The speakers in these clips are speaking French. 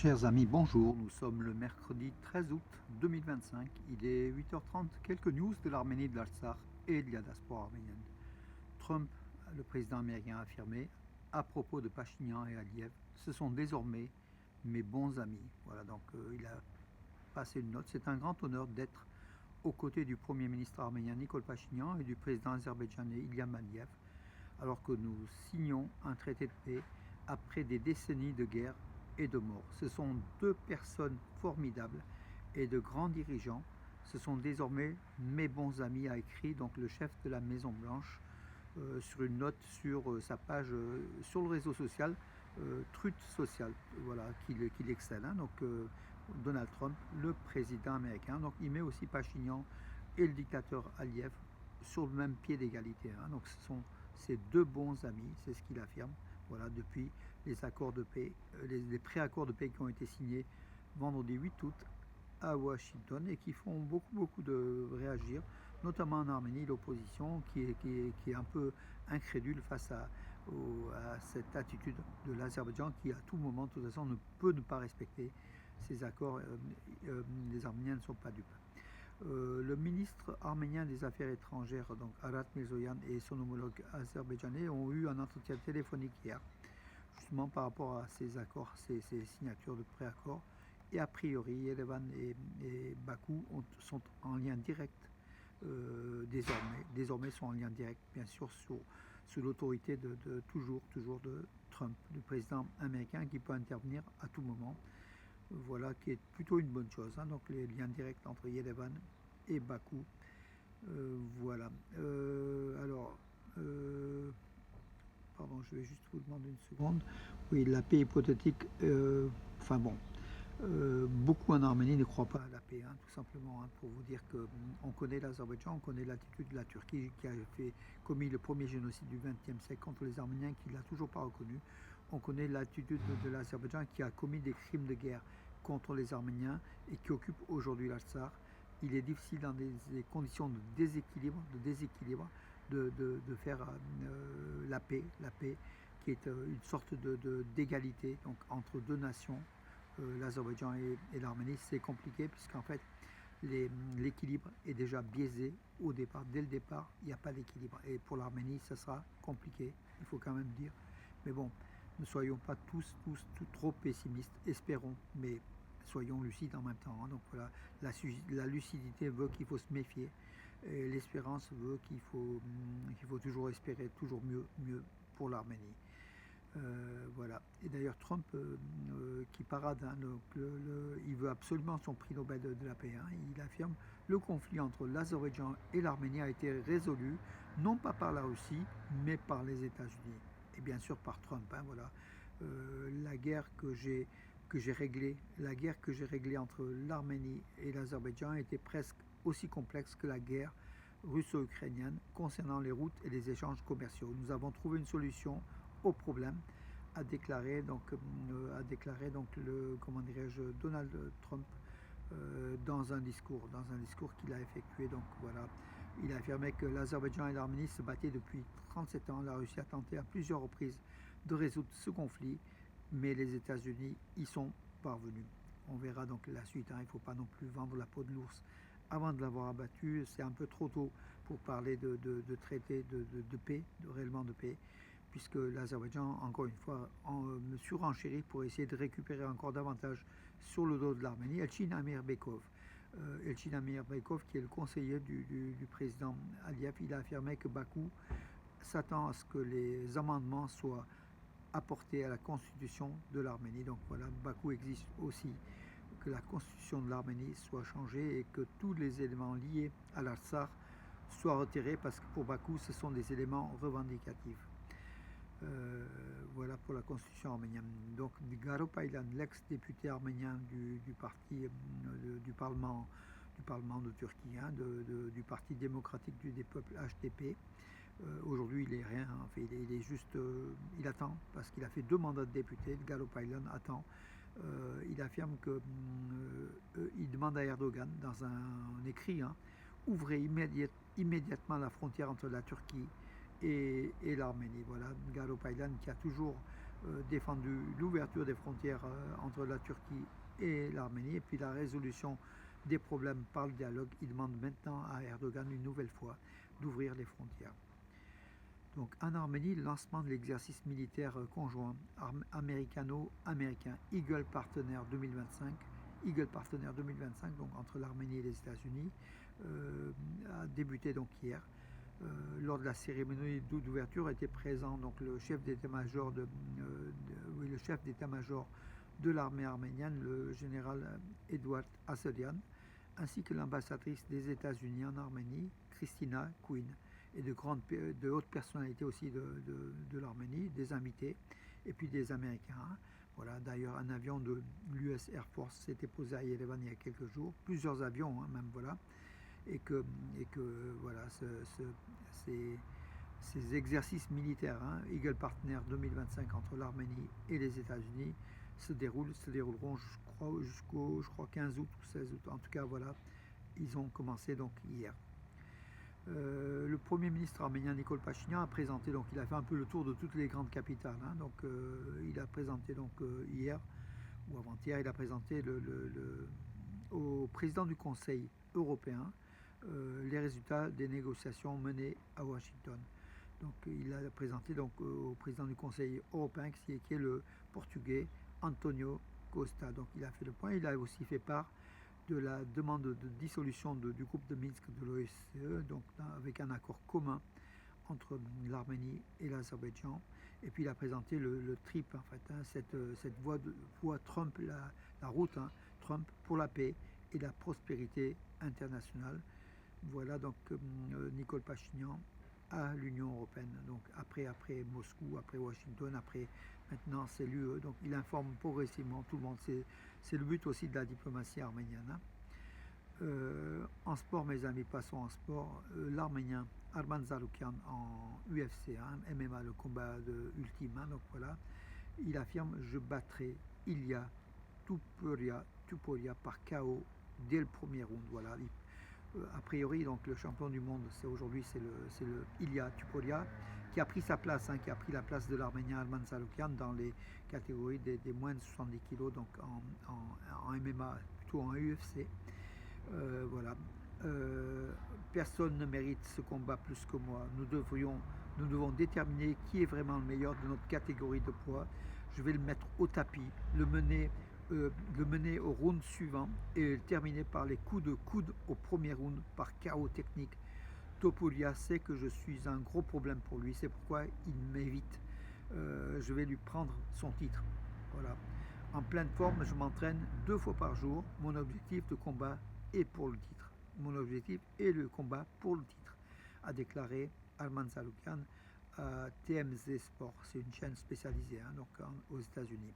Chers amis, bonjour. Nous sommes le mercredi 13 août 2025. Il est 8h30. Quelques news de l'Arménie, de l'Artsakh et de la diaspora arménienne. Trump, le président américain, a affirmé à propos de Pachinian et Aliyev, ce sont désormais mes bons amis. Voilà, donc il a passé une note. C'est un grand honneur d'être aux côtés du Premier ministre arménien Nikol Pachinian et du président azerbaïdjanais Ilham Aliyev, alors que nous signons un traité de paix après des décennies de guerre et de mort. Ce sont deux personnes formidables et de grands dirigeants. Ce sont désormais mes bons amis, a écrit donc le chef de la Maison Blanche sur une note sur sa page sur le réseau social Truth Social, voilà, qu'il excelle. Hein. Donc Donald Trump, le président américain, donc il met aussi Pachinian et le dictateur Aliyev sur le même pied d'égalité. Hein. Donc ce sont ces deux bons amis, c'est ce qu'il affirme. Voilà, depuis les accords de paix, les pré-accords de paix qui ont été signés vendredi 8 août à Washington et qui font beaucoup de réagir, notamment en Arménie, l'opposition qui est un peu incrédule face à cette attitude de l'Azerbaïdjan qui à tout moment, de toute façon, ne peut ne pas respecter ces accords. Les Arméniens ne sont pas dupes. Le ministre arménien des Affaires étrangères, donc Arat Mirzoyan, et son homologue azerbaïdjanais ont eu un entretien téléphonique hier, justement par rapport à ces accords, ces signatures de préaccords. Et a priori, Yerevan et Bakou sont en lien direct désormais sont en lien direct, bien sûr, sous l'autorité de toujours de Trump, du président américain, qui peut intervenir à tout moment. Voilà, qui est plutôt une bonne chose. Hein, donc les liens directs entre Yerevan et Bakou. Voilà. Pardon, je vais juste vous demander une seconde. Oui, la paix hypothétique. Enfin bon. Beaucoup en Arménie ne croient pas à la paix, hein, tout simplement, hein, pour vous dire qu'on connaît l'Azerbaïdjan, on connaît l'attitude de la Turquie qui a commis le premier génocide du XXe siècle contre les Arméniens, qui ne l'a toujours pas reconnu. On connaît l'attitude de l'Azerbaïdjan qui a commis des crimes de guerre contre les Arméniens et qui occupe aujourd'hui l'Artsakh. Il est difficile dans des conditions de déséquilibre, de faire la paix qui est une sorte d'égalité donc entre deux nations. L'Azerbaïdjan et l'Arménie, c'est compliqué puisqu'en fait l'équilibre est déjà biaisé au départ. Dès le départ, il n'y a pas d'équilibre. Et pour l'Arménie, ça sera compliqué, il faut quand même dire. Mais bon, ne soyons pas tous trop pessimistes, espérons, mais soyons lucides en même temps. Hein. Donc voilà, la lucidité veut qu'il faut se méfier. L'espérance veut qu'il faut toujours espérer, toujours mieux pour l'Arménie. Voilà. Et d'ailleurs, Trump, qui parade, hein, il veut absolument son prix Nobel de la paix. Hein. Il affirme le conflit entre l'Azerbaïdjan et l'Arménie a été résolu non pas par la Russie, mais par les États-Unis. Et bien sûr par Trump. Hein, voilà. La guerre que j'ai réglée entre l'Arménie et l'Azerbaïdjan était presque aussi complexe que la guerre russo-ukrainienne concernant les routes et les échanges commerciaux. Nous avons trouvé une solution au problème, a déclaré donc le Donald Trump dans un discours qu'il a effectué. Donc voilà, il a affirmé que l'Azerbaïdjan et l'Arménie se battaient depuis 37 ans. La Russie a tenté à plusieurs reprises de résoudre ce conflit, mais les États-Unis y sont parvenus. On verra donc la suite. Hein. Il ne faut pas non plus vendre la peau de l'ours avant de l'avoir abattu. C'est un peu trop tôt pour parler de traité de paix, réellement de paix, puisque l'Azerbaïdjan, encore une fois, surenchérit pour essayer de récupérer encore davantage sur le dos de l'Arménie. Elchin Amirbekov, qui est le conseiller du président Aliyev, il a affirmé que Bakou s'attend à ce que les amendements soient apportés à la constitution de l'Arménie. Donc voilà, Bakou exige aussi que la constitution de l'Arménie soit changée et que tous les éléments liés à l'Artsakh soient retirés, parce que pour Bakou, ce sont des éléments revendicatifs. Voilà pour la constitution arménienne. Donc Garo Paylan, l'ex-député arménien du Parlement de Turquie, hein, du Parti démocratique des peuples HDP, aujourd'hui il est rien, en fait, il est juste, il attend, parce qu'il a fait 2 mandats de député. Garo Paylan attend. Il affirme que il demande à Erdogan dans un écrit, hein, ouvrez immédiatement la frontière entre la Turquie et l'Arménie. Voilà, Garo Paylan qui a toujours défendu l'ouverture des frontières entre la Turquie et l'Arménie, et puis la résolution des problèmes par le dialogue. Il demande maintenant à Erdogan une nouvelle fois d'ouvrir les frontières. Donc en Arménie, le lancement de l'exercice militaire conjoint américano-américain Eagle Partner 2025, donc entre l'Arménie et les États-Unis, a débuté donc hier. Lors de la cérémonie d'ouverture était présent donc le chef d'état-major de l'armée arménienne, le général Edward Asselian, ainsi que l'ambassadrice des États-Unis en Arménie, Christina Quinn, et de hautes personnalités aussi de l'Arménie, des invités, et puis des Américains. Voilà, d'ailleurs, un avion de l'US Air Force s'était posé à Yerevan il y a quelques jours, plusieurs avions même, voilà, et que voilà, ces exercices militaires, Eagle Partner 2025 entre l'Arménie et les États-Unis, se dérouleront jusqu'au, je crois, 15 août ou 16 août. En tout cas, voilà, ils ont commencé donc hier. Le Premier ministre arménien Nikol Pachinian a présenté, donc il a fait un peu le tour de toutes les grandes capitales. Donc il a présenté donc hier ou avant-hier, il a présenté au président du Conseil européen les résultats des négociations menées à Washington. Donc il a présenté donc au président du Conseil européen qui est le Portugais Antonio Costa. Donc il a fait le point. Il a aussi fait part de la demande de dissolution du groupe de Minsk de l'OSCE, donc avec un accord commun entre l'Arménie et l'Azerbaïdjan. Et puis il a présenté le TRIP, en fait, cette voie Trump, la route Trump pour la paix et la prospérité internationale. Voilà donc Nikol Pachinian à l'Union européenne. Donc après Moscou, après Washington, après maintenant c'est l'UE. Donc il informe progressivement tout le monde. C'est le but aussi de la diplomatie arménienne. En sport, mes amis, passons en sport. L'Arménien Arman Zaroukian en UFC, MMA, le combat ultime. Donc voilà, il affirme: je battrai Ilia Tuporia par KO dès le premier round. Voilà. A priori, donc le champion du monde, aujourd'hui, c'est le Ilia Tuporia qui a pris sa place, qui a pris la place de l'Arménien Arman Zaroukian dans les catégories des moins de 70 kg, donc en MMA, plutôt en UFC. Voilà. Personne ne mérite ce combat plus que moi. Nous devons déterminer qui est vraiment le meilleur de notre catégorie de poids. Je vais le mettre au tapis, le mener au round suivant et le terminer par les coups de coude au premier round par KO technique. Topuria sait que je suis un gros problème pour lui, c'est pourquoi il m'évite. Je vais lui prendre son titre. Voilà. En pleine forme, je m'entraîne 2 fois par jour. Mon objectif de combat est pour le titre. Mon objectif est le combat pour le titre, a déclaré Arman Zaroukian à TMZ Sport. C'est une chaîne spécialisée donc aux États-Unis.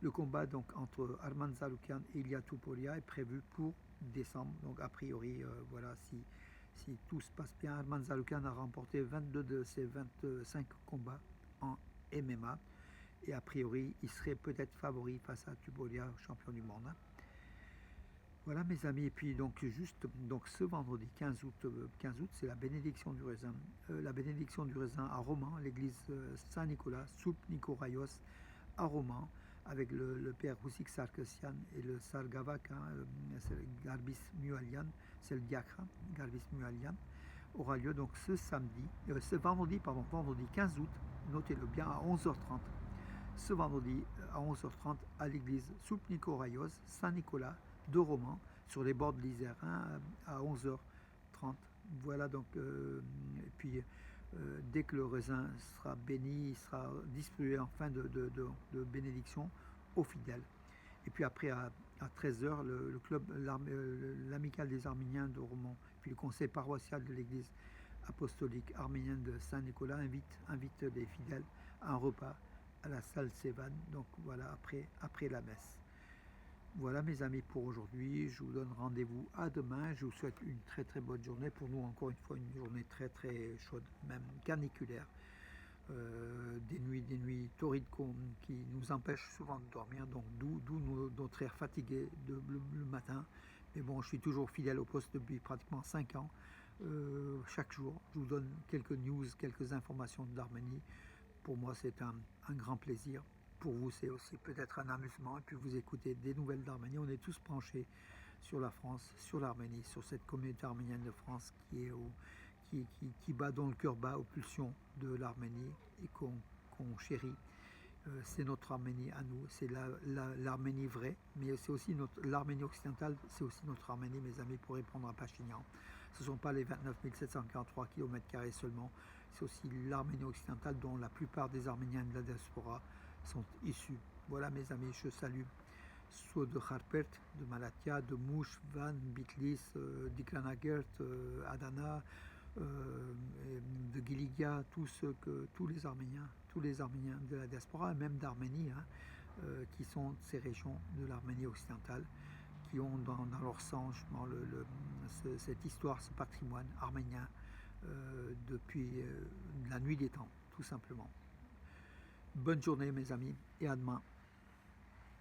Le combat donc entre Arman Zaroukian et Ilia Tuporia est prévu pour décembre. Donc a priori, voilà, si tout se passe bien, Arman Zaroukian a remporté 22 de ses 25 combats en MMA. Et a priori, il serait peut-être favori face à Tuporia, champion du monde. Voilà mes amis, et puis donc ce vendredi 15 août, c'est la bénédiction du raisin. La bénédiction du raisin à Romans, l'église Saint-Nicolas, Soup Nikoraios à Romans, avec le père Roussik Sarkisian et le Sargavak, c'est le Garbis Mualian, c'est le diacre, Garbis Mualian, aura lieu donc ce vendredi 15 août, notez-le bien, à 11h30. Ce vendredi à 11h30 à l'église Soup Nikoraios, Saint-Nicolas de Romans, sur les bords de l'Isère, à 11h30. Voilà donc, et puis dès que le raisin sera béni, il sera distribué en fin de bénédiction aux fidèles. Et puis après, à 13h, le club, l'Amicale des Arméniens de Romans, puis le conseil paroissial de l'église apostolique arménienne de Saint-Nicolas invite les fidèles à un repas à la salle Sévan, donc voilà, après la messe. Voilà mes amis pour aujourd'hui, je vous donne rendez-vous à demain, je vous souhaite une très très bonne journée, pour nous encore une fois une journée très très chaude, même caniculaire, des nuits torrides qui nous empêchent souvent de dormir, donc d'où notre air fatigué le matin, mais bon, je suis toujours fidèle au poste depuis pratiquement 5 ans, chaque jour je vous donne quelques news, quelques informations de l'Arménie, pour moi c'est un grand plaisir. Pour vous c'est aussi peut-être un amusement et puis vous écoutez des nouvelles d'Arménie. On est tous branchés sur la France, sur l'Arménie, sur cette communauté arménienne de France qui bat dans le cœur bas aux pulsions de l'Arménie et qu'on chérit. C'est notre Arménie à nous, c'est l'Arménie vraie, mais c'est aussi l'Arménie occidentale, c'est aussi notre Arménie, mes amis, pour répondre à Pachinian. Ce ne sont pas les 29 743 km² seulement, c'est aussi l'Arménie occidentale dont la plupart des Arméniens de la diaspora sont issus. Voilà mes amis, je salue ceux de Harpert, de Malatya, de Mouche, Van, Bitlis, Dikranagert, Adana, de Giliga, tous les Arméniens de la diaspora, même d'Arménie, qui sont ces régions de l'Arménie occidentale, qui ont dans leur sang cette histoire, ce patrimoine arménien depuis la nuit des temps, tout simplement. Bonne journée mes amis et à demain.